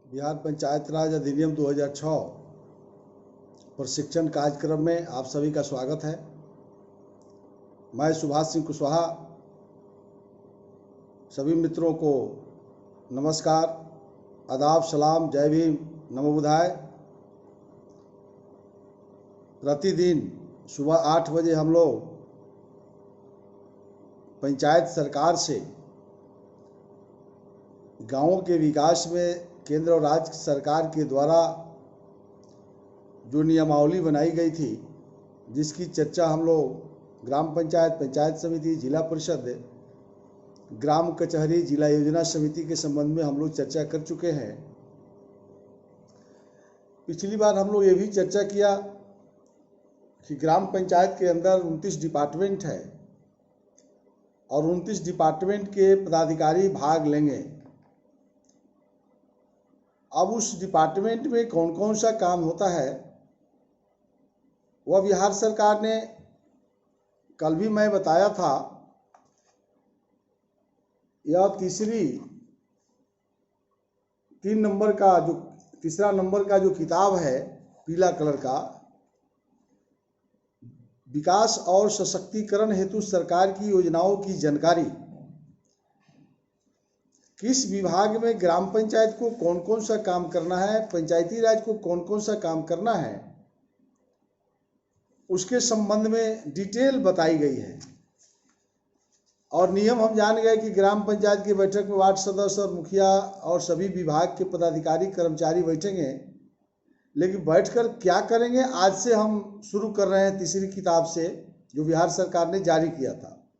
बिहार पंचायत राज अधिनियम 2006 प्रशिक्षण कार्यक्रम में आप सभी का स्वागत है। मैं सुभाष सिंह कुशवाहा सभी मित्रों को नमस्कार, आदाब, सलाम, जय भीम, नमो बुद्धाय। प्रतिदिन सुबह 8 बजे हम लोग पंचायत सरकार से गांवों के विकास में केंद्र और राज्य सरकार के द्वारा जो नियमावली बनाई गई थी, जिसकी चर्चा हम लोग ग्राम पंचायत, पंचायत समिति, जिला परिषद, ग्राम कचहरी, जिला योजना समिति के संबंध में हम लोग चर्चा कर चुके हैं। पिछली बार हम लोग ये भी चर्चा किया कि ग्राम पंचायत के अंदर 29 डिपार्टमेंट है और 29 डिपार्टमेंट के पदाधिकारी भाग लेंगे। अब उस डिपार्टमेंट में कौन कौन सा काम होता है वह बिहार सरकार ने, कल भी मैं बताया था, यह तीसरा नंबर का जो किताब है पीला कलर का, विकास और सशक्तिकरण हेतु सरकार की योजनाओं की जानकारी, किस विभाग में ग्राम पंचायत को कौन कौन सा काम करना है, पंचायती राज को कौन कौन सा काम करना है, उसके संबंध में डिटेल बताई गई है। और नियम हम जान गए कि ग्राम पंचायत की बैठक में वार्ड सदस्य और मुखिया और सभी विभाग के पदाधिकारी कर्मचारी बैठेंगे, लेकिन बैठकर क्या करेंगे आज से हम शुरू कर रहे हैं, तीसरी किताब से जो बिहार सरकार ने जारी किया था।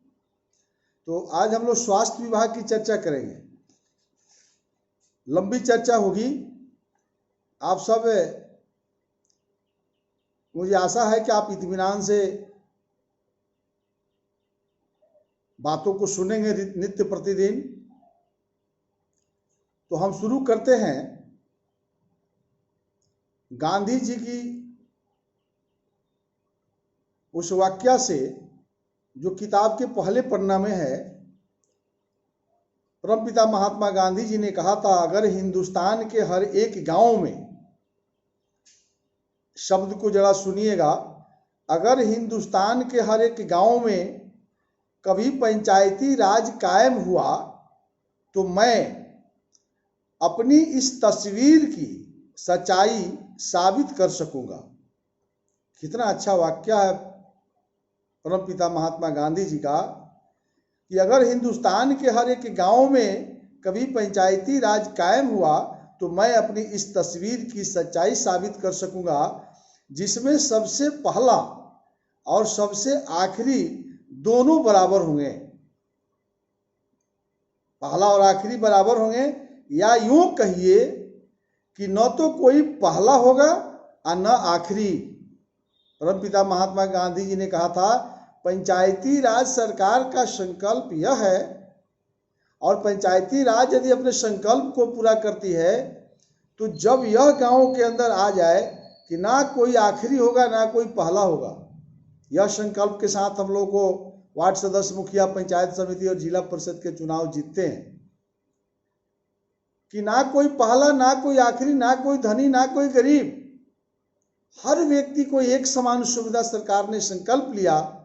तो आज हम लोग स्वास्थ्य विभाग की चर्चा करेंगे। लंबी चर्चा होगी। आप सब, मुझे आशा है कि आप इत्मीनान से बातों को सुनेंगे नित्य प्रतिदिन। तो हम शुरू करते हैं गांधी जी की उस वाक्य से जो किताब के पहले पन्ना में है। परमपिता महात्मा गांधी जी ने कहा था, अगर हिंदुस्तान के हर एक गांव में, शब्द को जरा सुनिएगा, अगर हिंदुस्तान के हर एक गांव में कभी पंचायती राज कायम हुआ तो मैं अपनी इस तस्वीर की सच्चाई साबित कर सकूंगा। कितना अच्छा वाक्य है परमपिता महात्मा गांधी जी का कि अगर हिंदुस्तान के हर एक गांव में कभी पंचायती राज कायम हुआ तो मैं अपनी इस तस्वीर की सच्चाई साबित कर सकूंगा, जिसमें सबसे पहला और सबसे आखिरी दोनों बराबर होंगे। पहला और आखिरी बराबर होंगे, या यूं कहिए कि न तो कोई पहला होगा और न आखिरी। परमपिता महात्मा गांधी जी ने कहा था, पंचायती राज सरकार का संकल्प यह है, और पंचायती राज यदि अपने संकल्प को पूरा करती है तो जब यह गांव के अंदर आ जाए कि ना कोई आखिरी होगा ना कोई पहला होगा, यह संकल्प के साथ हम लोग को वार्ड सदस्य, मुखिया, पंचायत समिति और जिला परिषद के चुनाव जीतते हैं कि ना कोई पहला ना कोई आखिरी, ना कोई धनी ना कोई गरीब, हर व्यक्ति को एक समान सुविधा सरकार ने संकल्प लिया।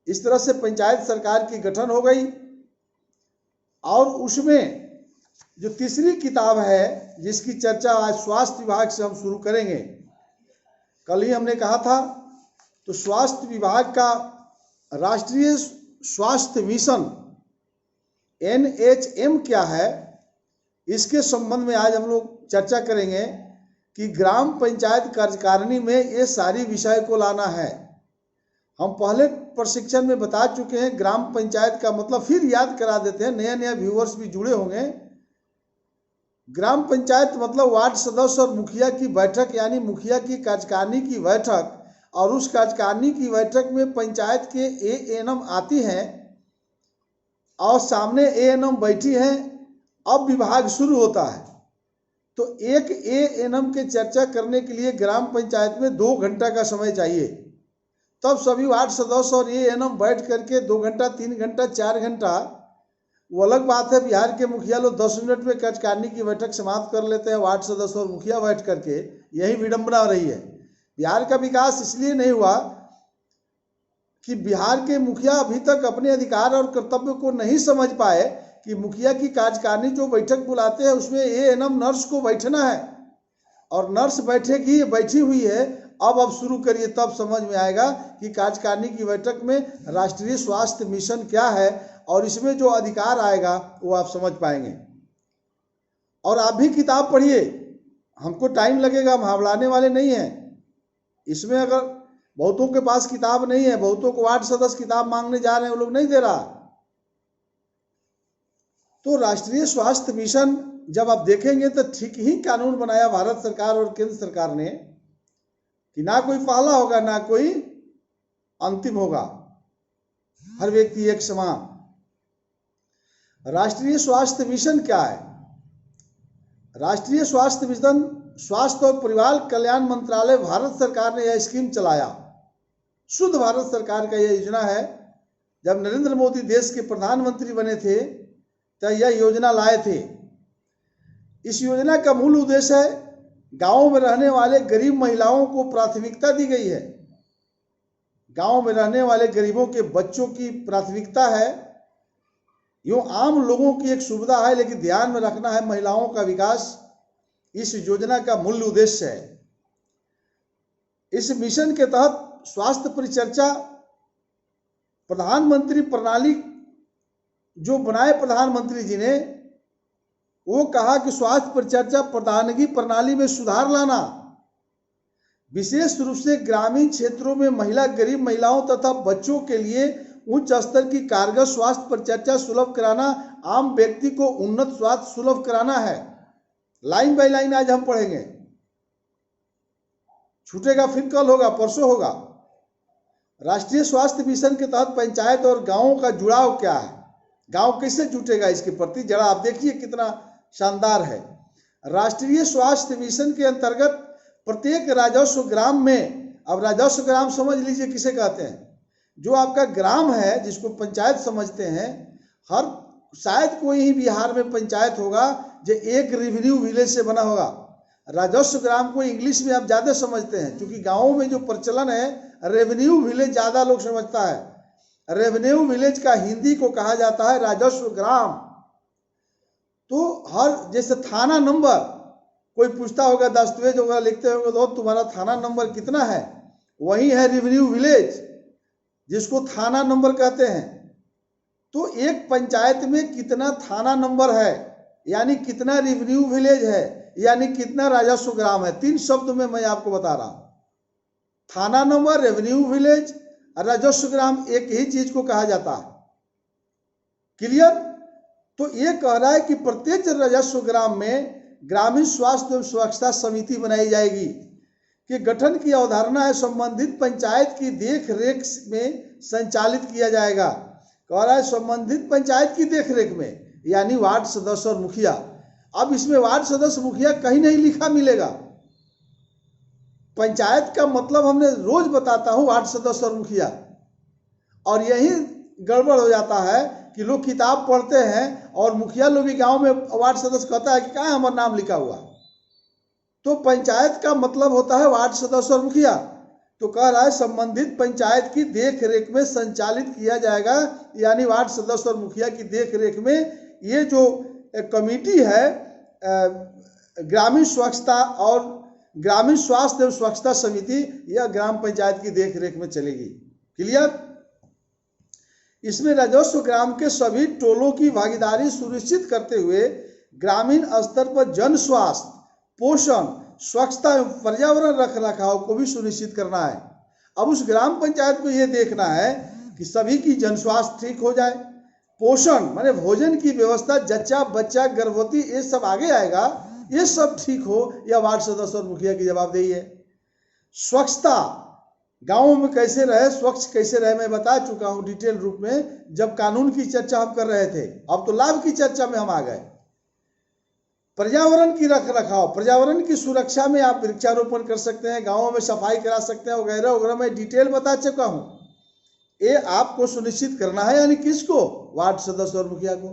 इस तरह से पंचायत सरकार की गठन हो गई। और उसमें जो तीसरी किताब है जिसकी चर्चा आज स्वास्थ्य विभाग से हम शुरू करेंगे, कल ही हमने कहा था, तो स्वास्थ्य विभाग का राष्ट्रीय स्वास्थ्य मिशन NHM क्या है, इसके संबंध में आज हम लोग चर्चा करेंगे कि ग्राम पंचायत कार्यकारिणी में ये सारी विषय को लाना है। हम पहले प्रशिक्षण में बता चुके हैं ग्राम पंचायत का मतलब, फिर याद करा देते हैं, नया नया व्यूअर्स भी जुड़े होंगे। ग्राम पंचायत मतलब वार्ड सदस्य और मुखिया की बैठक, यानी मुखिया की कार्यकारिणी की बैठक, और उस कार्यकारिणी की बैठक में पंचायत के ANM आती हैं और सामने ANM बैठी हैं। अब विभाग शुरू होता है तो एक ANM के चर्चा करने के लिए ग्राम पंचायत में 2 घंटा का समय चाहिए। तब सभी वार्ड सदस्य और ANM बैठ करके 2 घंटा, 3 घंटा, 4 घंटा वो अलग बात है। बिहार के मुखिया लोग 10 मिनट में कार्यकारिणी की बैठक समाप्त कर लेते हैं, वार्ड सदस्य और मुखिया बैठ करके। यही विडंबना रही है। बिहार का विकास इसलिए नहीं हुआ कि बिहार के मुखिया अभी तक अपने अधिकार और कर्तव्य को नहीं समझ पाए कि मुखिया की कार्यकारिणी जो बैठक बुलाते हैं उसमें एएनएम नर्स को बैठना है, और नर्स बैठेगी, बैठी हुई है। अब शुरू करिए, तब समझ में आएगा कि कार्यकारिणी की बैठक में राष्ट्रीय स्वास्थ्य मिशन क्या है और इसमें जो अधिकार आएगा वो आप समझ पाएंगे। और आप भी किताब पढ़िए, हमको टाइम लगेगा, हम हावड़ाने वाले नहीं हैं इसमें। अगर बहुतों के पास किताब नहीं है, बहुतों को वार्ड सदस्य किताब मांगने जा रहे हैं, वो लोग नहीं दे रहा। तो राष्ट्रीय स्वास्थ्य मिशन जब आप देखेंगे तो ठीक ही कानून बनाया भारत सरकार और केंद्र सरकार ने कि ना कोई पहला होगा ना कोई अंतिम होगा, हर व्यक्ति एक समान। राष्ट्रीय स्वास्थ्य मिशन क्या है? राष्ट्रीय स्वास्थ्य मिशन स्वास्थ्य और परिवार कल्याण मंत्रालय भारत सरकार ने यह स्कीम चलाया। शुद्ध भारत सरकार का यह योजना है। जब नरेंद्र मोदी देश के प्रधानमंत्री बने थे तो यह योजना लाए थे। इस योजना का मूल उद्देश्य है गांवों में रहने वाले गरीब महिलाओं को प्राथमिकता दी गई है। गांव में रहने वाले गरीबों के बच्चों की प्राथमिकता है। यूं आम लोगों की एक सुविधा है, लेकिन ध्यान में रखना है महिलाओं का विकास इस योजना का मूल उद्देश्य है। इस मिशन के तहत स्वास्थ्य परिचर्चा प्रधानमंत्री प्रणाली जो बनाए प्रधानमंत्री जी ने, वो कहा कि स्वास्थ्य परिचर्चा प्रधानगी प्रणाली में सुधार लाना, विशेष रूप से ग्रामीण क्षेत्रों में महिला गरीब महिलाओं तथा बच्चों के लिए उच्च स्तर की कारगर स्वास्थ्य परिचर्चा सुलभ कराना, आम व्यक्ति को उन्नत स्वास्थ्य सुलभ कराना है। लाइन बाय लाइन आज हम पढ़ेंगे, छूटेगा फिर कल होगा, परसों होगा। राष्ट्रीय स्वास्थ्य मिशन के तहत पंचायत और गांवों का जुड़ाव क्या है, गांव कैसे जुटेगा इसके प्रति, जरा आप देखिए कितना शानदार है। राष्ट्रीय स्वास्थ्य मिशन के अंतर्गत प्रत्येक राजस्व ग्राम में, अब राजस्व ग्राम समझ लीजिए किसे कहते हैं, जो आपका ग्राम है जिसको पंचायत समझते हैं, हर शायद कोई ही बिहार में पंचायत होगा जो एक रेवेन्यू विलेज से बना होगा। राजस्व ग्राम को इंग्लिश में आप ज्यादा समझते हैं, क्योंकि गांवों में जो प्रचलन है रेवेन्यू विलेज ज्यादा लोग समझता है। रेवेन्यू विलेज का हिंदी को कहा जाता है राजस्व ग्राम। तो हर जैसे थाना नंबर, कोई पूछता होगा दस्तावेज होगा लिखते होंगे तो तुम्हारा थाना नंबर कितना है, वही है रेवेन्यू विलेज जिसको थाना नंबर कहते हैं। तो एक पंचायत में कितना थाना नंबर है, यानी कितना रेवेन्यू विलेज है, यानी कितना राजस्व ग्राम है। 3 शब्द में मैं आपको बता रहा हूं, थाना नंबर, रेवेन्यू विलेज, राजस्व ग्राम एक ही चीज को कहा जाता है। क्लियर? तो ये कह रहा है कि प्रत्येक राजस्व ग्राम में ग्रामीण स्वास्थ्य एवं स्वच्छता समिति बनाई जाएगी कि गठन की अवधारणा है संबंधित पंचायत की देख रेख में संचालित किया जाएगा। कह रहा है संबंधित पंचायत की देख रेख में, यानी वार्ड सदस्य और मुखिया। अब इसमें वार्ड सदस्य मुखिया कहीं नहीं लिखा मिलेगा। पंचायत का मतलब हमने रोज बताता हूं वार्ड सदस्य और मुखिया, और यही गड़बड़ हो जाता है कि लोग किताब पढ़ते हैं और मुखिया लोग भी गांव में वार्ड सदस्य कहता है कि कहाँ हमारा नाम लिखा हुआ। तो पंचायत का मतलब होता है वार्ड सदस्य और मुखिया। तो कह रहा है संबंधित पंचायत की देख रेख में संचालित किया जाएगा, यानी वार्ड सदस्य और मुखिया की देख रेख में ये जो कमेटी है ग्रामीण स्वच्छता और ग्रामीण स्वास्थ्य एवं स्वच्छता समिति, यह ग्राम पंचायत की देख रेख में चलेगी। क्लियर? इसमें राजस्व ग्राम के सभी टोलों की भागीदारी सुनिश्चित करते हुए ग्रामीण स्तर पर जन स्वास्थ्य, पोषण, स्वच्छता एवं पर्यावरण रख रखाव को भी सुनिश्चित करना है। अब उस ग्राम पंचायत को यह देखना है कि सभी की जन स्वास्थ्य ठीक हो जाए, पोषण माने भोजन की व्यवस्था, जच्चा बच्चा गर्भवती ये सब आगे आएगा, ये सब ठीक हो, यह वार्ड सदस्य और मुखिया की जवाबदेही है। स्वच्छता, गांवों में कैसे रहे, स्वच्छ कैसे रहे, मैं बता चुका हूं डिटेल रूप में जब कानून की चर्चा हम कर रहे थे। अब तो लाभ की चर्चा में हम आ गए। पर्यावरण की रख रखाव, पर्यावरण की सुरक्षा में आप वृक्षारोपण कर सकते हैं, गांवों में सफाई करा सकते हैं, वगैरह वगैरह मैं डिटेल बता चुका हूं। ये आपको सुनिश्चित करना है, यानी किसको? वार्ड सदस्य और मुखिया को।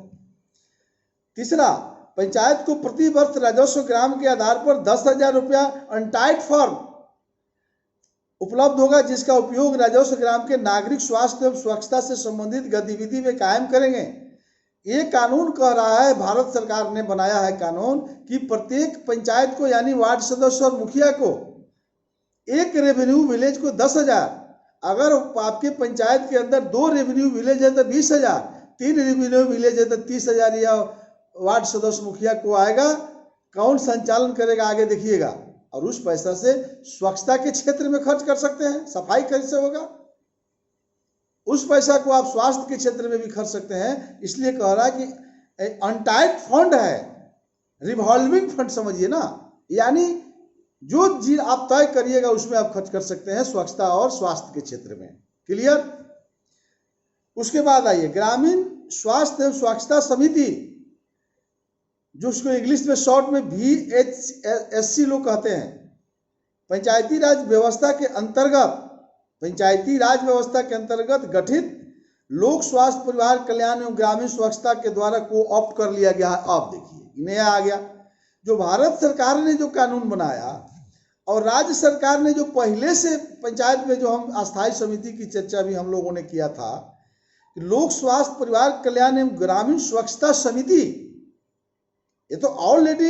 तीसरा, पंचायत को प्रति वर्ष राजस्व ग्राम के आधार पर 10,000 रुपया अनटाइड फॉर्म उपलब्ध होगा, जिसका उपयोग राजस्व ग्राम के नागरिक स्वास्थ्य एवं स्वच्छता से संबंधित गतिविधि में कायम करेंगे। ये कानून कह रहा है, भारत सरकार ने बनाया है कानून कि प्रत्येक पंचायत को यानी वार्ड सदस्य और मुखिया को एक रेवेन्यू विलेज को 10,000, अगर आपके पंचायत के अंदर 2 रेवेन्यू विलेज है तो 20,000, 3 रेवेन्यू विलेज है तो 30,000 या वार्ड सदस्य मुखिया को आएगा। कौन संचालन करेगा आगे देखिएगा। और उस पैसा से स्वच्छता के क्षेत्र में खर्च कर सकते हैं, सफाई कैसे होगा, उस पैसा को आप स्वास्थ्य के क्षेत्र में भी खर्च सकते हैं। इसलिए कह रहा है कि अनटाइड फंड है, रिवॉल्विंग फंड समझिए ना, यानी जो चीज आप तय करिएगा उसमें आप खर्च कर सकते हैं स्वच्छता और स्वास्थ्य के क्षेत्र में। क्लियर। उसके बाद आइए ग्रामीण स्वास्थ्य एवं स्वच्छता समिति, जो उसको इंग्लिश में शॉर्ट में VHSC लोग कहते हैं। पंचायती राज व्यवस्था के अंतर्गत गठित लोक स्वास्थ्य परिवार कल्याण एवं ग्रामीण स्वच्छता के द्वारा को ऑप्ट कर लिया गया है। आप देखिए नया आ गया, जो भारत सरकार ने जो कानून बनाया और राज्य सरकार ने जो पहले से पंचायत में जो हम अस्थायी समिति की चर्चा भी हम लोगों ने किया था, लोक स्वास्थ्य परिवार कल्याण एवं ग्रामीण स्वच्छता समिति, ये तो ऑलरेडी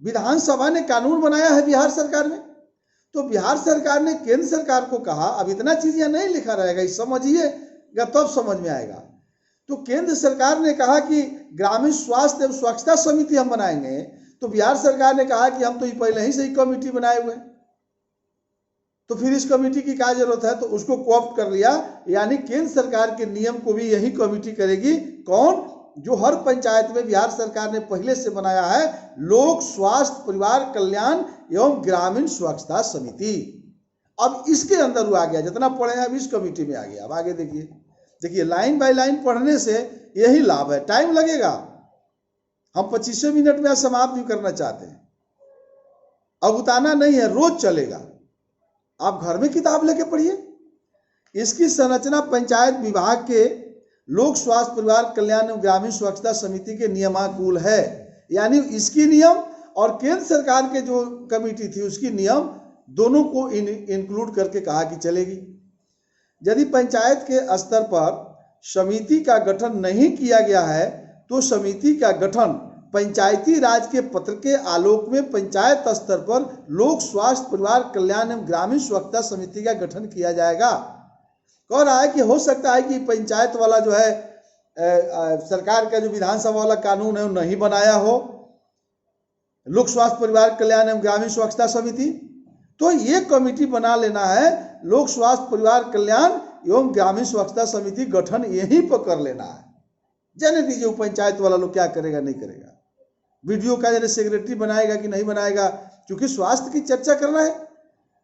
विधानसभा ने कानून बनाया है बिहार सरकार में। तो बिहार सरकार ने केंद्र सरकार को कहा, अब इतना चीज यहाँ नहीं लिखा रहेगा, समझिएगा तब समझ में आएगा। तो केंद्र सरकार ने कहा कि ग्रामीण स्वास्थ्य एवं स्वच्छता समिति हम बनाएंगे, तो बिहार सरकार ने कहा कि हम तो पहले ही से ही कमेटी बनाए हुए, तो फिर इस कमेटी की क्या जरूरत है, तो उसको कोऑप्ट कर लिया। यानी केंद्र सरकार के नियम को भी यही कमेटी करेगी। कौन? जो हर पंचायत में बिहार सरकार ने पहले से बनाया है, लोक स्वास्थ्य परिवार कल्याण एवं ग्रामीण स्वच्छता समिति। अब इसके अंदर वो आ गया, जितना पढ़े हैं अब इस कमेटी में आ गया। अब आगे देखिए लाइन बाय लाइन पढ़ने से यही लाभ है। टाइम लगेगा, हम 25 मिनट में समाप्त भी करना चाहते हैं। अब उताना नहीं है, रोज चलेगा। आप घर में किताब लेके पढ़िए। इसकी संरचना पंचायत विभाग के लोक स्वास्थ्य परिवार कल्याण एवं ग्रामीण स्वच्छता समिति के नियमानुकूल है। यानी इसकी नियम और केंद्र सरकार के जो कमेटी थी उसकी नियम दोनों को इंक्लूड करके कहा कि चलेगी। यदि पंचायत के स्तर पर समिति का गठन नहीं किया गया है तो समिति का गठन पंचायती राज के पत्र के आलोक में पंचायत स्तर पर लोक स्वास्थ्य परिवार कल्याण एवं ग्रामीण स्वच्छता समिति का गठन किया जाएगा। कह रहा है कि हो सकता है कि पंचायत वाला जो है सरकार का जो विधानसभा वाला कानून है वो नहीं बनाया हो, लोक स्वास्थ्य परिवार कल्याण एवं ग्रामीण स्वच्छता समिति, तो ये कमेटी बना लेना है। लोक स्वास्थ्य परिवार कल्याण एवं ग्रामीण स्वच्छता समिति गठन यहीं पर कर लेना है। जाने दीजिए वो पंचायत वाला लोग क्या करेगा नहीं करेगा, वीडियो का जैसे सेक्रेटरी बनाएगा कि नहीं बनाएगा, क्योंकि स्वास्थ्य की चर्चा करना है।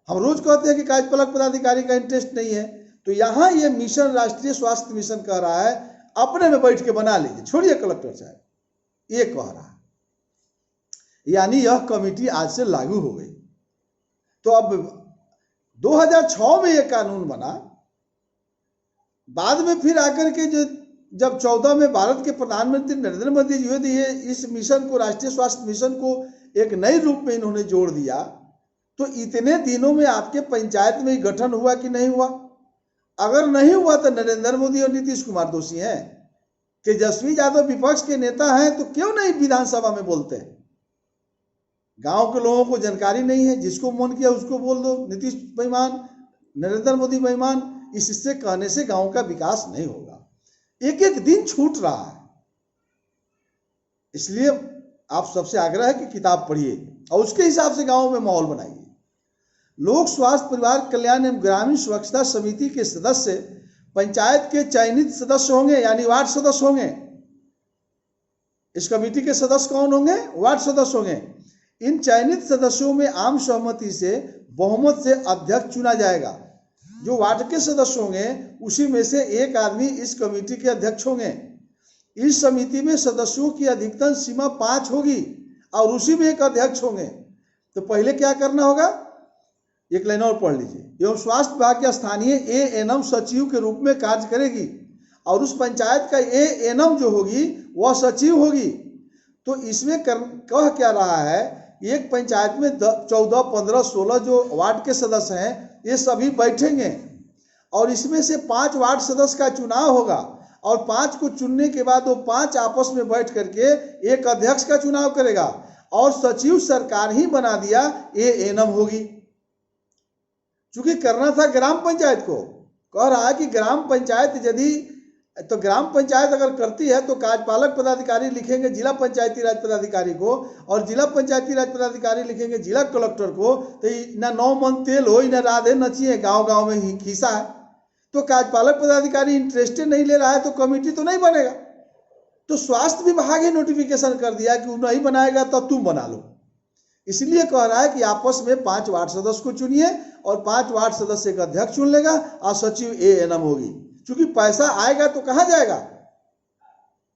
हम रोज कहते हैं कि कार्यपालक पदाधिकारी का इंटरेस्ट नहीं है, तो यहाँ ये मिशन राष्ट्रीय स्वास्थ्य मिशन कह रहा है अपने में बैठ के बना लीजिए, छोड़िए कलेक्टर साहब, ये कह रहा है। यानी यह कमेटी आज से लागू हो गई। तो अब 2006 में यह कानून बना, बाद में फिर आकर के जो जब 14 में भारत के प्रधानमंत्री नरेंद्र मोदी जी हुए, ये इस मिशन को, राष्ट्रीय स्वास्थ्य मिशन को एक नए रूप में इन्होंने जोड़ दिया। तो इतने दिनों में आपके पंचायत में गठन हुआ कि नहीं हुआ? अगर नहीं हुआ तो नरेंद्र मोदी और नीतीश कुमार दोषी हैं। तेजस्वी यादव विपक्ष के नेता हैं तो क्यों नहीं विधानसभा में बोलते हैं? गांव के लोगों को जानकारी नहीं है, जिसको मन किया उसको बोल दो, नीतीश बेईमान, नरेंद्र मोदी बेईमान। इससे कहने से गांव का विकास नहीं होगा। एक एक दिन छूट रहा है। इसलिए आप सबसे आग्रह है कि किताब पढ़िए और उसके हिसाब से गांव में माहौल बनाइए। लोक स्वास्थ्य परिवार कल्याण एवं ग्रामीण स्वच्छता समिति के सदस्य पंचायत के चयनित सदस्य होंगे, यानी वार्ड सदस्य होंगे। इस कमेटी के सदस्य कौन होंगे? वार्ड सदस्य होंगे। इन चयनित सदस्यों में आम सहमति से बहुमत से अध्यक्ष चुना जाएगा। जो वार्ड के सदस्य होंगे उसी में से एक आदमी इस कमेटी के अध्यक्ष होंगे। इस समिति में सदस्यों की अधिकतम सीमा 5 होगी और उसी में एक अध्यक्ष होंगे। तो पहले क्या करना होगा, एक लाइन और पढ़ लीजिए। एवं स्वास्थ्य विभाग के स्थानीय ANM सचिव के रूप में कार्य करेगी और उस पंचायत का ANM जो होगी वह सचिव होगी। तो इसमें कह क्या रहा है, एक पंचायत में 14, 15, 16 जो वार्ड के सदस्य हैं ये सभी बैठेंगे और इसमें से 5 वार्ड सदस्य का चुनाव होगा और 5 को चुनने के बाद वो 5 आपस में बैठ करके एक अध्यक्ष का चुनाव करेगा और सचिव सरकार ही बना दिया, ये एनम होगी। चूंकि करना था ग्राम पंचायत को, कह रहा है कि ग्राम पंचायत यदि तो ग्राम पंचायत अगर करती है तो कार्यपालक पदाधिकारी लिखेंगे जिला पंचायती राज पदाधिकारी को और जिला पंचायती राज पदाधिकारी लिखेंगे जिला कलेक्टर को। तो ना 9 मन तेल हो ना राधे नचिए, गांव गांव में ही खीसा है। तो कार्यपालक पदाधिकारी इंटरेस्टेड नहीं ले रहा है तो कमेटी तो नहीं बनेगा। तो स्वास्थ्य विभाग ही नोटिफिकेशन कर दिया कि नहीं बनाएगा तो तुम बना लो। इसलिए कह रहा है कि आपस में 5 वार्ड सदस्य को चुनिए और 5 वार्ड सदस्य का अध्यक्ष चुन लेगा और सचिव एएनएम होगी। क्योंकि पैसा आएगा तो कहाँ जाएगा?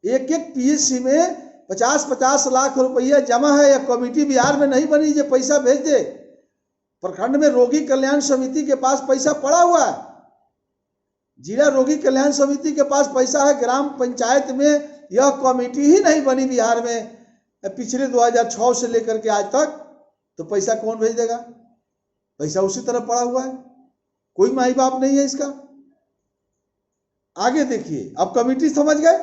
एक पीएचसी में 50-50 लाख रुपया जमा है या कमेटी बिहार में नहीं बनी जो पैसा भेज दे। प्रखंड में रोगी कल्याण समिति के पास पैसा पड़ा हुआ है, जिला रोगी कल्याण समिति के पास पैसा है। ग्राम पंचायत में यह कमेटी ही नहीं बनी बिहार में पिछले 2006 से लेकर के आज तक, तो पैसा कौन भेज देगा? पैसा उसी तरह पड़ा हुआ है, कोई माई बाप नहीं है इसका। आगे देखिए, अब कमेटी समझ गए।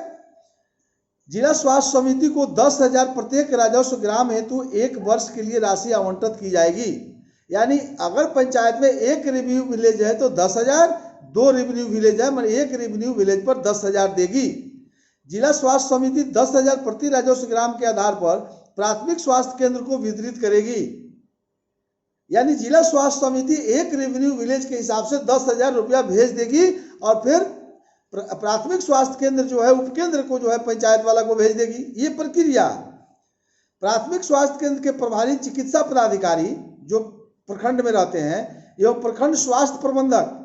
जिला स्वास्थ्य समिति को 10,000 प्रत्येक राजस्व ग्राम हेतु 1 वर्ष के लिए राशि आवंटित की जाएगी। यानी अगर पंचायत में 1 रेवेन्यू विलेज है तो 10,000, 2 रेवेन्यू विलेज है मतलब 1 रेवेन्यू विलेज पर 10,000 देगी। जिला स्वास्थ्य समिति 10,000 प्रति राजस्व ग्राम के आधार पर प्राथमिक स्वास्थ्य केंद्र को वितरित करेगी। यानी जिला स्वास्थ्य समिति 1 रेवेन्यू विलेज के हिसाब से 10,000 रुपया भेज देगी और फिर प्राथमिक स्वास्थ्य केंद्र जो है उपकेंद्र को जो है पंचायत वाला को भेज देगी। ये प्रक्रिया। प्राथमिक स्वास्थ्य केंद्र के प्रभारी चिकित्सा पदाधिकारी जो प्रखंड में रहते हैं एवं प्रखंड स्वास्थ्य प्रबंधक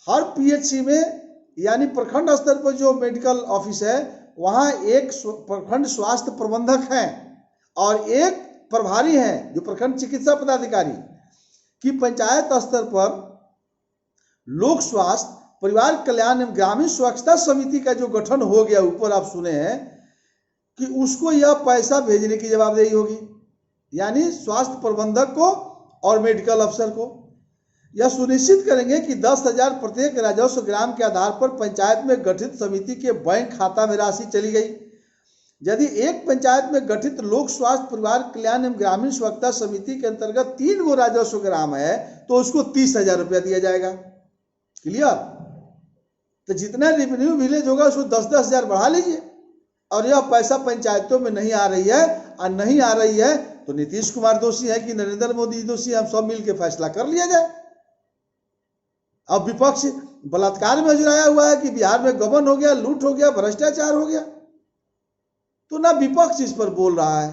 हर पीएचसी में यानी प्रखंड स्तर पर जो मेडिकल ऑफिस है वहां एक प्रखंड स्वास्थ्य प्रबंधक हैं और एक प्रभारी हैं जो प्रखंड चिकित्सा पदाधिकारी की पंचायत स्तर पर लोक स्वास्थ्य परिवार कल्याण एवं ग्रामीण स्वच्छता समिति का जो गठन हो गया ऊपर आप सुने हैं कि उसको यह पैसा भेजने की जवाबदेही होगी। यानी स्वास्थ्य प्रबंधक को और मेडिकल अफसर को यह सुनिश्चित करेंगे कि 10,000 प्रत्येक राजस्व ग्राम के आधार पर पंचायत में गठित समिति के बैंक खाता में राशि चली गई। यदि एक पंचायत में गठित लोक स्वास्थ्य परिवार कल्याण एवं ग्रामीण स्वच्छता समिति के अंतर्गत 3 गो राजस्व ग्राम है तो उसको 30,000 रुपया दिया जाएगा। क्लियर? तो जितना रेवेन्यू विलेज होगा उसको 10-10 हजार बढ़ा लीजिए। और यह पैसा पंचायतों में नहीं आ रही है और नहीं आ रही है तो नीतीश कुमार दोषी है कि नरेंद्र मोदी दोषी, हम सब मिलकर फैसला कर लिया जाए। अब विपक्ष बलात्कार में अजराया हुआ है कि बिहार में गबन हो गया, लूट हो गया, भ्रष्टाचार हो गया, तो ना विपक्ष इस पर बोल रहा है।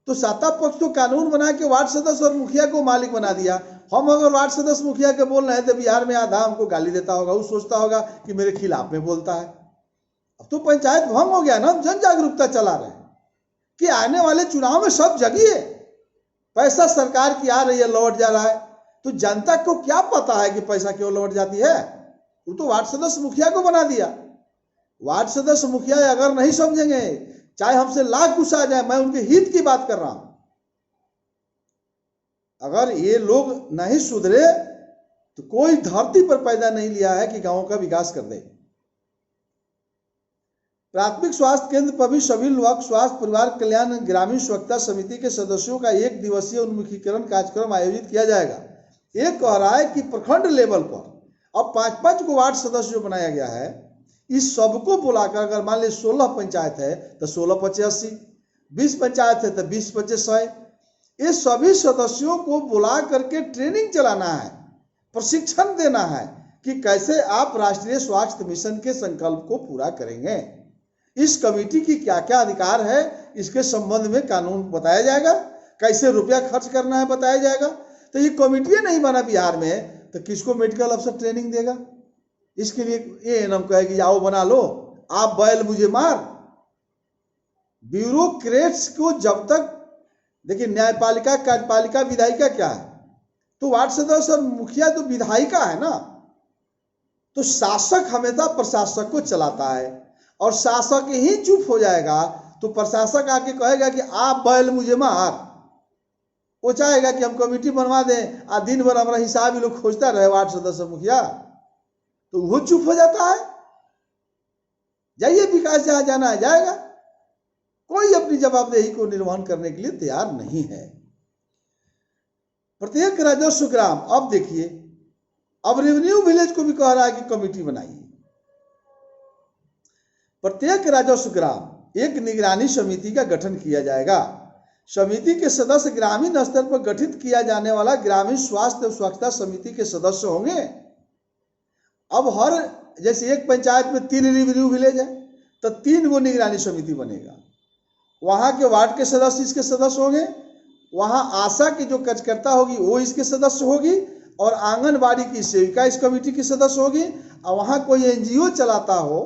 तो सत्ता पक्ष तो कानून बना के वार्ड सदस्य और मुखिया को मालिक बना दिया। हम अगर वार्ड सदस्य मुखिया के बोल रहे हैं तो बिहार में आधा हमको गाली देता होगा, वो सोचता होगा कि मेरे खिलाफ में बोलता है। अब तो पंचायत भंग हो गया ना। हम जन जागरूकता चला रहे हैं कि आने वाले चुनाव में सब जगिए, पैसा सरकार की आ रही है, लौट जा रहा है, तो जनता को क्या पता है कि पैसा क्यों लौट जाती है? वो तो वार्ड सदस्य मुखिया को बना दिया। वार्ड सदस्य मुखिया अगर नहीं समझेंगे, चाहे हमसे लाख गुस्सा आ जाए, मैं उनके हित की बात कर रहा हूं, अगर ये लोग नहीं सुधरे तो कोई धरती पर पैदा नहीं लिया है कि गांवों का विकास कर दे। प्राथमिक स्वास्थ्य केंद्र पर भी सभी लोक स्वास्थ्य परिवार कल्याण ग्रामीण स्वच्छता समिति के सदस्यों का 1 दिवसीय उन्मुखीकरण कार्यक्रम आयोजित किया जाएगा। एक कह रहा है कि प्रखंड लेवल पर अब 5-5 को वार्ड सदस्य जो बनाया गया है, इस सबको बुलाकर, अगर मान ली 16 पंचायत है तो 16-5 80, 20 पंचायत है तो 20-5 100, ये सभी सदस्यों को बुला करके ट्रेनिंग चलाना है, प्रशिक्षण देना है कि कैसे आप राष्ट्रीय स्वास्थ्य मिशन के संकल्प को पूरा करेंगे। इस कमेटी की क्या क्या अधिकार है इसके संबंध में कानून बताया जाएगा, कैसे रुपया खर्च करना है बताया जाएगा। तो ये कमेटी नहीं बना बिहार में तो किसको मेडिकल अफसर ट्रेनिंग देगा? इसके लिए ये एनएम कहेगी आओ बना लो, आप बैल मुझे मार। ब्यूरोक्रेट्स को जब तक देखिए, न्यायपालिका, कार्यपालिका, विधायिका क्या है? तो वार्ड सदस्य और मुखिया तो विधायिका है ना। तो शासक हमेशा प्रशासक को चलाता है और शासक ही चुप हो जाएगा तो प्रशासक आके कहेगा कि आप बैल मुझे मार, वो चाहेगा कि हम कमेटी बनवा दें, आ दिन भर हमारा हिसाब ही लोग खोजता रहे वार्ड सदस्य मुखिया, तो वो चुप हो जाता है। जाइए, विकास जहां जाना है जाएगा, कोई अपनी जवाबदेही को निर्वहन करने के लिए तैयार नहीं है। प्रत्येक राजस्व ग्राम, अब देखिए, अब रेवेन्यू विलेज को भी कह रहा है कि कमेटी बनाइए। प्रत्येक राजस्व ग्राम एक निगरानी समिति का गठन किया जाएगा। समिति के सदस्य ग्रामीण स्तर पर गठित किया जाने वाला ग्रामीण स्वास्थ्य एवं स्वच्छता समिति के सदस्य होंगे। अब हर, जैसे एक पंचायत में 3 रेवेन्यू विलेज है तो 3 गो निगरानी समिति बनेगा। वहां के वार्ड के सदस्य इसके सदस्य होंगे, वहां आशा की जो कार्यकर्ता होगी वो इसके सदस्य होगी, और आंगनबाड़ी की सेविका इस कमेटी की सदस्य होगी, और वहां कोई एनजीओ चलाता हो,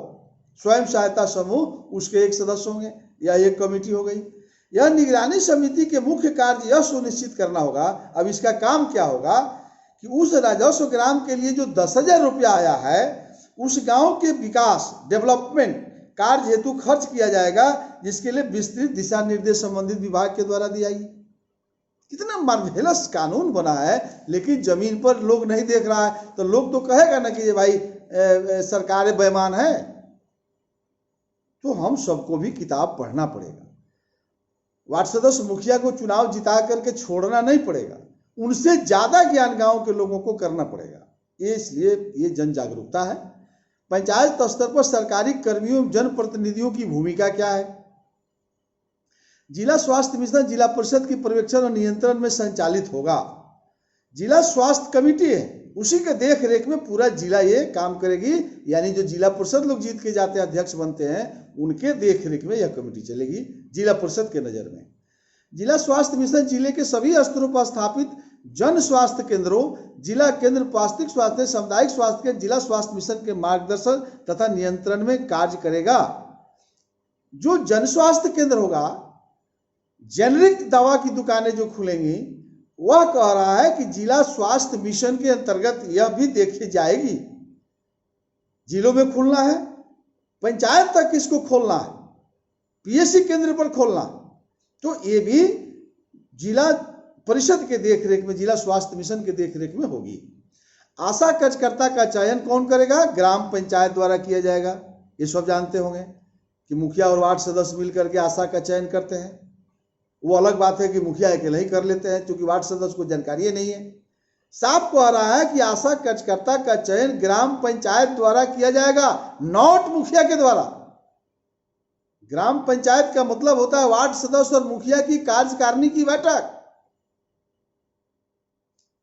स्वयं सहायता समूह, उसके एक सदस्य होंगे। यह एक कमेटी हो गई। यह निगरानी समिति के मुख्य कार्य यह सुनिश्चित करना होगा, अब इसका काम क्या होगा कि उस राजस्व ग्राम के लिए जो 10,000 रुपया आया है, उस गांव के विकास डेवलपमेंट कार्य हेतु खर्च किया जाएगा, जिसके लिए विस्तृत दिशा निर्देश संबंधित विभाग के द्वारा दी जाएगी। कितना मार्वेलस कानून बना है, लेकिन जमीन पर लोग नहीं देख रहा है, तो लोग तो कहेगा ना कि ये भाई सरकारें बेईमान है। तो हम सबको भी किताब पढ़ना पड़ेगा। वार्ड सदस्य मुखिया को चुनाव जिता करके छोड़ना नहीं पड़ेगा, उनसे ज्यादा ज्ञान गांव के लोगों को करना पड़ेगा। ये इसलिए ये जन जागरूकता है। पंचायत स्तर पर सरकारी कर्मियों, जनप्रतिनिधियों की भूमिका क्या है? जिला स्वास्थ्य मिशन जिला परिषद की पर्यवेक्षण और नियंत्रण में संचालित होगा। जिला स्वास्थ्य कमेटी है, उसी के देख रेख में पूरा जिला ये काम करेगी। यानी जो जिला परिषद लोग जीत के जाते हैं, अध्यक्ष बनते हैं, उनके देख रेख में यह कमेटी चलेगी, जिला परिषद के नजर में। जिला स्वास्थ्य मिशन जिले के सभी स्तरों पर स्थापित जन स्वास्थ्य केंद्रों, जिला केंद्र प्राथमिक स्वास्थ्य, सामुदायिक स्वास्थ्य के जिला स्वास्थ्य मिशन के मार्गदर्शन तथा नियंत्रण में कार्य करेगा। जो जन स्वास्थ्य केंद्र होगा, जेनरिक दवा की दुकानें जो खुलेंगी, वह कह रहा है कि जिला स्वास्थ्य मिशन के अंतर्गत यह भी देखी जाएगी। जिलों में खुलना है, पंचायत तक इसको खोलना है, पीएससी केंद्र पर खोलना, तो ये भी जिला परिषद के देखरेख में, जिला स्वास्थ्य मिशन के देखरेख में होगी। आशा कार्यकर्ता का चयन कौन करेगा? ग्राम पंचायत द्वारा किया जाएगा। ये सब जानते होंगे कि मुखिया और वार्ड सदस्य मिलकर के आशा का चयन करते हैं। वो अलग बात है कि मुखिया अकेले ही कर लेते हैं, क्योंकि वार्ड सदस्य को जानकारी नहीं है। साफ कह रहा है कि आशा कार्यकर्ता का चयन ग्राम पंचायत द्वारा किया जाएगा, नॉट मुखिया के द्वारा। ग्राम पंचायत का मतलब होता है वार्ड सदस्य और मुखिया की कार्यकारिणी की बैठक।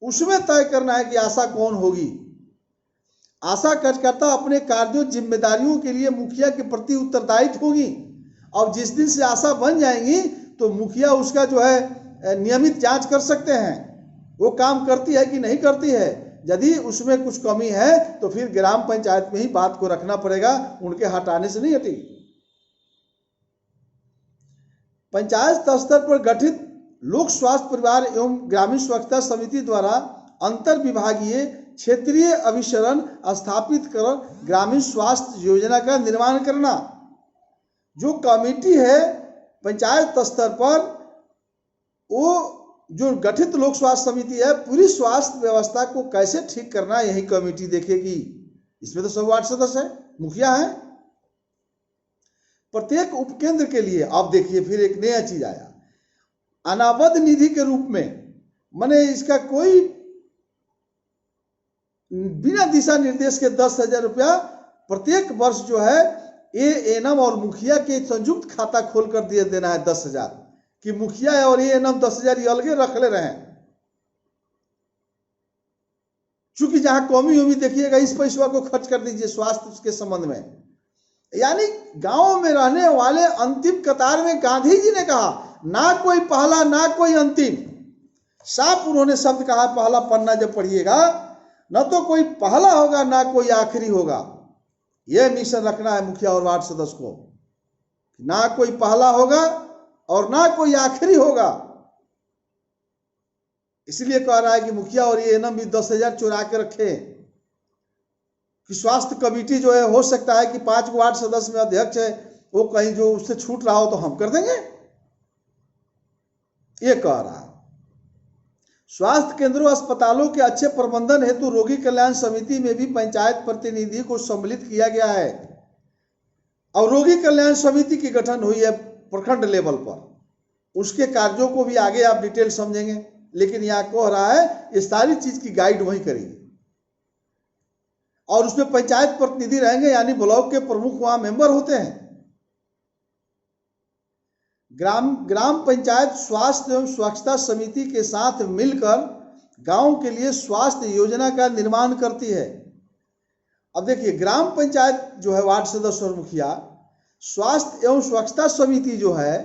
उसमें तय करना है कि आशा कौन होगी। आशा कार्यकर्ता अपने कार्यों, जिम्मेदारियों के लिए मुखिया के प्रति उत्तरदायित्व होगी। अब जिस दिन से आशा बन जाएंगी तो मुखिया उसका जो है नियमित जांच कर सकते हैं, वो काम करती है कि नहीं करती है। यदि उसमें कुछ कमी है तो फिर ग्राम पंचायत में ही बात को रखना पड़ेगा, उनके हटाने से नहीं हटेगी। पंचायत स्तर पर गठित लोक स्वास्थ्य परिवार एवं ग्रामीण स्वच्छता समिति द्वारा अंतर विभागीय क्षेत्रीय अभिसरण स्थापित कर ग्रामीण स्वास्थ्य योजना का निर्माण करना। जो कमेटी है पंचायत स्तर पर, वो जो गठित लोक स्वास्थ्य समिति है, पूरी स्वास्थ्य व्यवस्था को कैसे ठीक करना यही कमेटी देखेगी। इसमें तो सब वार्ड सदस्य है, मुखिया है। प्रत्येक उपकेंद्र के लिए अब देखिए फिर एक नया चीज आया, अनाबद्ध निधि के रूप में, माने इसका कोई बिना दिशा निर्देश के 10,000 रुपया प्रत्येक वर्ष जो है एएनएम और मुखिया के संयुक्त खाता खोलकर दिए देना है 10,000, कि मुखिया और एएनएम 10,000 अलगे रख ले रहे हैं। चूंकि जहां कमी उमी देखिएगा, इस पैसा को खर्च कर दीजिए स्वास्थ्य के संबंध में। यानी गांव में रहने वाले अंतिम कतार में गांधी जी ने कहा, ना कोई पहला ना कोई अंतिम। साफ उन्होंने शब्द कहा, पहला पन्ना जब पढ़िएगा, न तो कोई पहला होगा ना कोई आखिरी होगा। यह मिशन रखना है मुखिया और वार्ड सदस्य को, ना कोई पहला होगा और ना कोई आखिरी होगा। इसलिए कह रहा है कि मुखिया और एएनएम भी 10,000 चुरा के रखे, कि स्वास्थ्य कमेटी जो है, हो सकता है कि 5 वार्ड सदस्य में अध्यक्ष है, वो कहीं जो उससे छूट रहा हो तो हम कर देंगे, ये कह रहा है। स्वास्थ्य केंद्रों अस्पतालों के अच्छे प्रबंधन हेतु रोगी कल्याण समिति में भी पंचायत प्रतिनिधि को सम्मिलित किया गया है और रोगी कल्याण समिति की गठन हुई है प्रखंड लेवल पर। उसके कार्यों को भी आगे आप डिटेल समझेंगे, लेकिन यहां कह रहा है ये सारी चीज की गाइड वही करेगी और उसमें पंचायत प्रतिनिधि रहेंगे, यानी ब्लॉक के प्रमुख वहां मेंबर होते हैं। ग्राम पंचायत स्वास्थ्य एवं स्वच्छता समिति के साथ मिलकर गांव के लिए स्वास्थ्य योजना का निर्माण करती है। अब देखिए, ग्राम पंचायत जो है वार्ड सदस्य और मुखिया, स्वास्थ्य एवं स्वच्छता समिति जो है,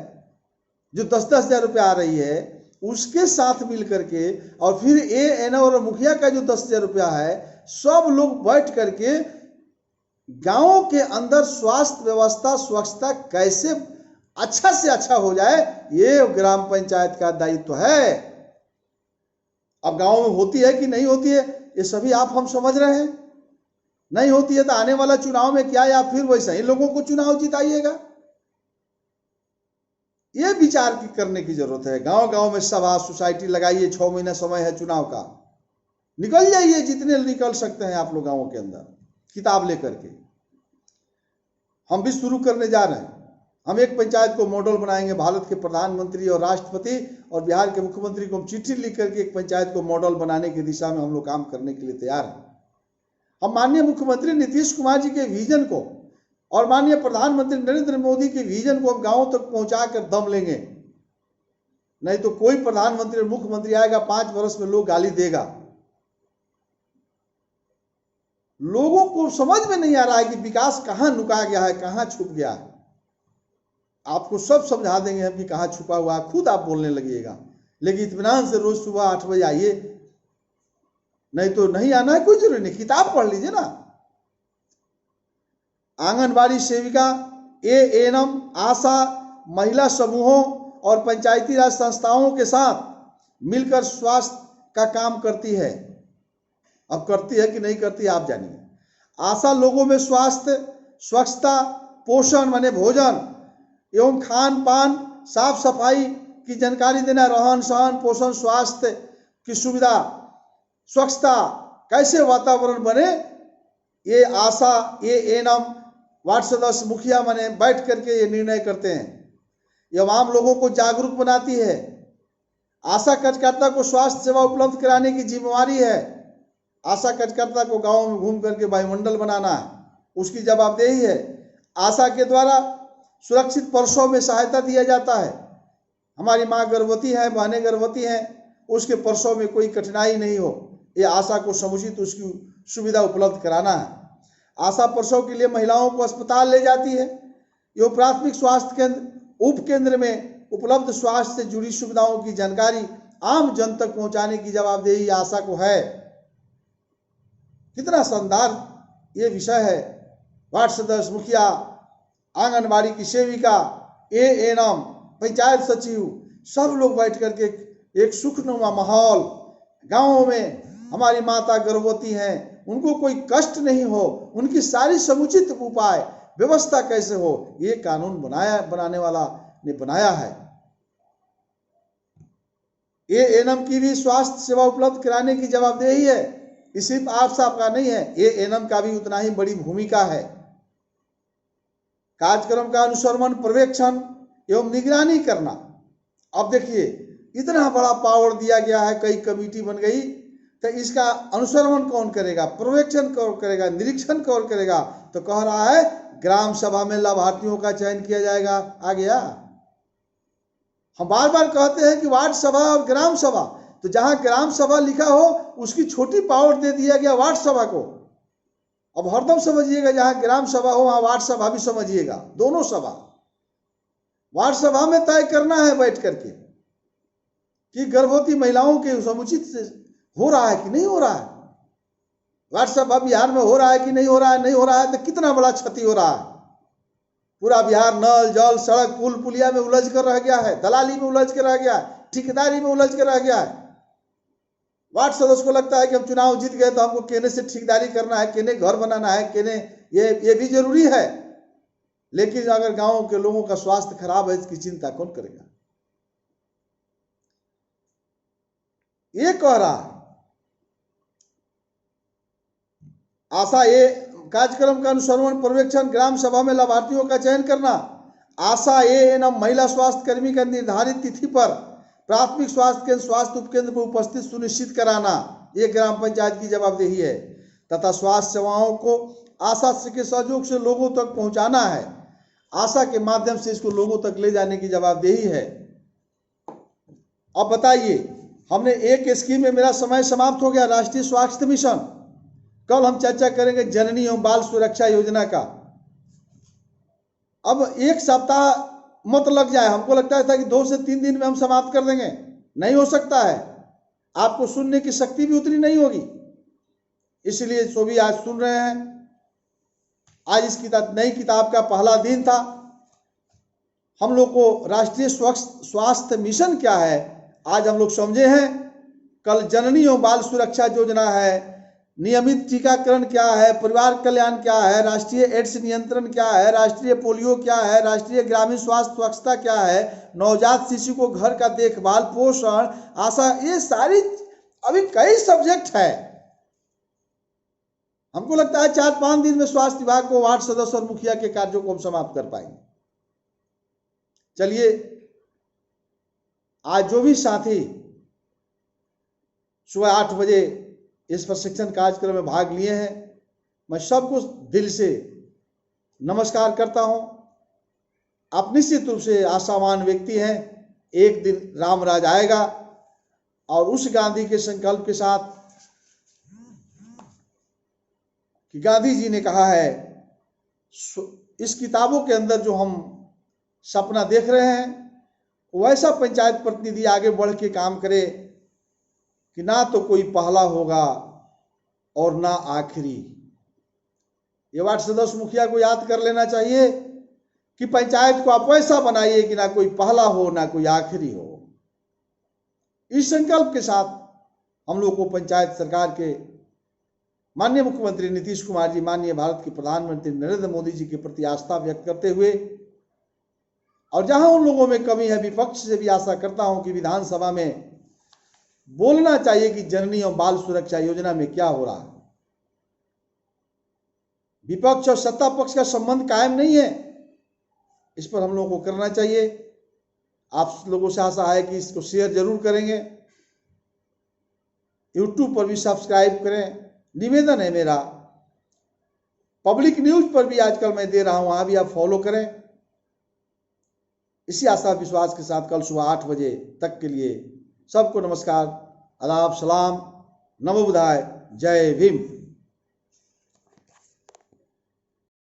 जो 10-10 हजार रुपये आ रही है, उसके साथ मिल करके, और फिर एएनओ और मुखिया का जो 10,000 रुपया है, सब लोग बैठ करके गांव के अंदर स्वास्थ्य व्यवस्था स्वच्छता कैसे अच्छा से अच्छा हो जाए, ये ग्राम पंचायत का दायित्व है। अब गांव में होती है कि नहीं होती है, ये सभी आप हम समझ रहे हैं। नहीं होती है तो आने वाला चुनाव में क्या, या फिर वैसा ही लोगों को चुनाव जिताइएगा, ये विचार करने की जरूरत है। गांव गांव में सभा सोसाइटी लगाइए, 6 महीना समय है चुनाव का, निकल जाइए जितने निकल सकते हैं आप लोग गांवों के अंदर, किताब लेकर के। हम भी शुरू करने जा रहे हैं। हम एक पंचायत को मॉडल बनाएंगे, भारत के प्रधानमंत्री और राष्ट्रपति और बिहार के मुख्यमंत्री को हम चिट्ठी लिख करके एक पंचायत को मॉडल बनाने की दिशा में हम लोग काम करने के लिए तैयार हैं। हम माननीय मुख्यमंत्री नीतीश कुमार जी के विजन को और माननीय प्रधानमंत्री नरेंद्र मोदी के विजन को हम गांवों तक पहुंचा कर दम लेंगे। नहीं तो कोई प्रधानमंत्री और मुख्यमंत्री आएगा, 5 वर्ष में लोग गाली देगा। लोगों को समझ में नहीं आ रहा है कि विकास कहां नुका गया है, कहां छुप गया है। आपको सब समझा देंगे हम कि कहां छुपा हुआ है, खुद आप बोलने लगिएगा। लेकिन इत्मीनान से रोज सुबह 8 बजे आइए, नहीं तो नहीं आना है कोई जरूरी नहीं, किताब पढ़ लीजिए ना। आंगनबाड़ी सेविका, एएनएम, आशा, महिला समूहों और पंचायती राज संस्थाओं के साथ मिलकर स्वास्थ्य का काम करती है। अब करती है कि नहीं करती आप जानिए। आशा लोगों में स्वास्थ्य, स्वच्छता, पोषण माने भोजन एवं खान पान, साफ सफाई की जानकारी देना, रहन सहन, पोषण, स्वास्थ्य की सुविधा, स्वच्छता, कैसे वातावरण बने, ये आशा, ये एएनएम, वार्ड सदस्य, मुखिया माने बैठ करके ये निर्णय करते हैं। ये आम लोगों को जागरूक बनाती है। आशा कार्यकर्ता को स्वास्थ्य सेवा उपलब्ध कराने की जिम्मेवारी है। आशा कार्यकर्ता को गांव में घूम करके वायुमंडल बनाना है, उसकी जवाबदेही है। आशा के द्वारा सुरक्षित प्रसव में सहायता दिया जाता है। हमारी माँ गर्भवती है, बहनें गर्भवती हैं, उसके प्रसव में कोई कठिनाई नहीं हो, ये आशा को समुचित उसकी सुविधा उपलब्ध कराना है। आशा प्रसव के लिए महिलाओं को अस्पताल ले जाती है। ये प्राथमिक स्वास्थ्य केंद्र, उप केंद्र में उपलब्ध स्वास्थ्य से जुड़ी सुविधाओं की जानकारी आम जन तक पहुंचाने की जवाबदेही आशा को है। कितना शानदार ये विषय है। वार्ड सदस्य, मुखिया, आंगनबाड़ी की सेविका, एएनएम, पंचायत सचिव, सब लोग बैठ करके एक सुखनुमा माहौल, गांवों में हमारी माता गर्भवती हैं, उनको कोई कष्ट नहीं हो, उनकी सारी समुचित उपाय व्यवस्था कैसे हो, ये कानून बनाने वाला ने बनाया है। एएनएम की भी स्वास्थ्य सेवा उपलब्ध कराने की जवाबदेही है। ये सिर्फ आप साहब का नहीं है, एएनएम का भी उतना ही बड़ी भूमिका है। कार्यक्रम का अनुसरण, पर्यवेक्षण एवं निगरानी करना। अब देखिए, इतना बड़ा पावर दिया गया है, कई कमेटी बन गई, तो इसका अनुसरण कौन करेगा, पर्यवेक्षण कौन करेगा, निरीक्षण कौन करेगा? तो कह रहा है ग्राम सभा में लाभार्थियों का चयन किया जाएगा। आ गया। हम बार बार कहते हैं कि वार्ड सभा और ग्राम सभा, तो जहां ग्राम सभा लिखा हो उसकी छोटी पावर दे दिया गया वार्ड सभा को। अब हरदम समझिएगा, जहां ग्राम सभा हो वहां वार्ड सभा भी समझिएगा, दोनों सभा। वार्ड सभा में तय करना है बैठ करके कि गर्भवती महिलाओं के समुचित से हो रहा है कि नहीं हो रहा है। वार्ड सभा बिहार में हो रहा है कि नहीं हो रहा है, नहीं हो रहा है तो कितना बड़ा क्षति हो रहा है। पूरा बिहार नल जल सड़क पुल पुलिया में उलझ कर रह गया है, दलाली में उलझ कर रह गया है, ठेकेदारी में उलझ कर रह गया है। वार्ड सदस्य को लगता है कि हम चुनाव जीत गए तो हमको केने से ठेकेदारी करना है, केने घर बनाना है, केने ये भी जरूरी है। लेकिन अगर गांव के लोगों का स्वास्थ्य खराब है, इसकी चिंता कौन करेगा? ये कह रहा है आशा ए कार्यक्रम का अनुश्रवण, पर्यवेक्षण, ग्राम सभा में लाभार्थियों का चयन करना, आशा एएनएम महिला स्वास्थ्य कर्मी का निर्धारित तिथि पर प्राथमिक स्वास्थ्य केंद्र, स्वास्थ्य उपकेंद्र पर उपस्थित सुनिश्चित कराना, ये ग्राम पंचायत की जवाबदेही है। तथा स्वास्थ्य सेवाओं को आशा के सहयोग से लोगों तक पहुंचाना है। आशा के माध्यम से इसको लोगों तक ले जाने की जवाबदेही है। अब बताइए, हमने एक स्कीम में, मेरा समय समाप्त हो गया, राष्ट्रीय स्वास्थ्य मिशन। कल हम चर्चा करेंगे जननी एवं बाल सुरक्षा योजना का। अब एक सप्ताह मत लग जाए, हमको लगता था कि 2 से 3 दिन में हम समाप्त कर देंगे, नहीं हो सकता है। आपको सुनने की शक्ति भी उतनी नहीं होगी, इसलिए जो भी आज सुन रहे हैं, आज इस नई किताब का पहला दिन था। हम लोग को राष्ट्रीय स्वास्थ्य मिशन क्या है आज हम लोग समझे हैं। कल जननी एवं बाल सुरक्षा योजना है, नियमित टीकाकरण क्या है, परिवार कल्याण क्या है, राष्ट्रीय एड्स नियंत्रण क्या है, राष्ट्रीय पोलियो क्या है, राष्ट्रीय ग्रामीण स्वास्थ्य स्वच्छता क्या है, नवजात शिशु को घर का देखभाल, पोषण, आशा, ये सारी अभी कई सब्जेक्ट है। हमको लगता है 4-5 दिन में स्वास्थ्य विभाग को वार्ड सदस्य और मुखिया के कार्यों को हम समाप्त कर पाएंगे। चलिए, आज जो भी साथी सुबह 8 बजे इस प्रशिक्षण कार्यक्रम में भाग लिए हैं, मैं सबको दिल से नमस्कार करता हूं। आप निश्चित रूप से आशावान व्यक्ति हैं, एक दिन राम राज आएगा और उस गांधी के संकल्प के साथ कि गांधी जी ने कहा है, इस किताबों के अंदर जो हम सपना देख रहे हैं, वैसा पंचायत प्रतिनिधि आगे बढ़ के काम करे कि ना तो कोई पहला होगा और ना आखिरी। ये वार्ड सदस्य मुखिया को याद कर लेना चाहिए कि पंचायत को आप वैसा बनाइए कि ना कोई पहला हो ना कोई आखिरी हो। इस संकल्प के साथ हम लोग को पंचायत सरकार के माननीय मुख्यमंत्री नीतीश कुमार जी, माननीय भारत के प्रधानमंत्री नरेंद्र मोदी जी के प्रति आस्था व्यक्त करते हुए, और जहां उन लोगों में कमी है, विपक्ष से भी आशा करता हूं कि विधानसभा में बोलना चाहिए कि जननी और बाल सुरक्षा योजना में क्या हो रहा है। विपक्ष और सत्ता पक्ष का संबंध कायम नहीं है, इस पर हम लोगों को करना चाहिए। आप लोगों से आशा है कि इसको शेयर जरूर करेंगे, यूट्यूब पर भी सब्सक्राइब करें। निवेदन है मेरा, पब्लिक न्यूज पर भी आजकल मैं दे रहा हूं, वहां भी आप फॉलो करें। इसी आशा विश्वास के साथ कल सुबह 8 बजे तक के लिए सबको नमस्कार, आदाब, सलाम, नमो बुद्धाय, जय भीम।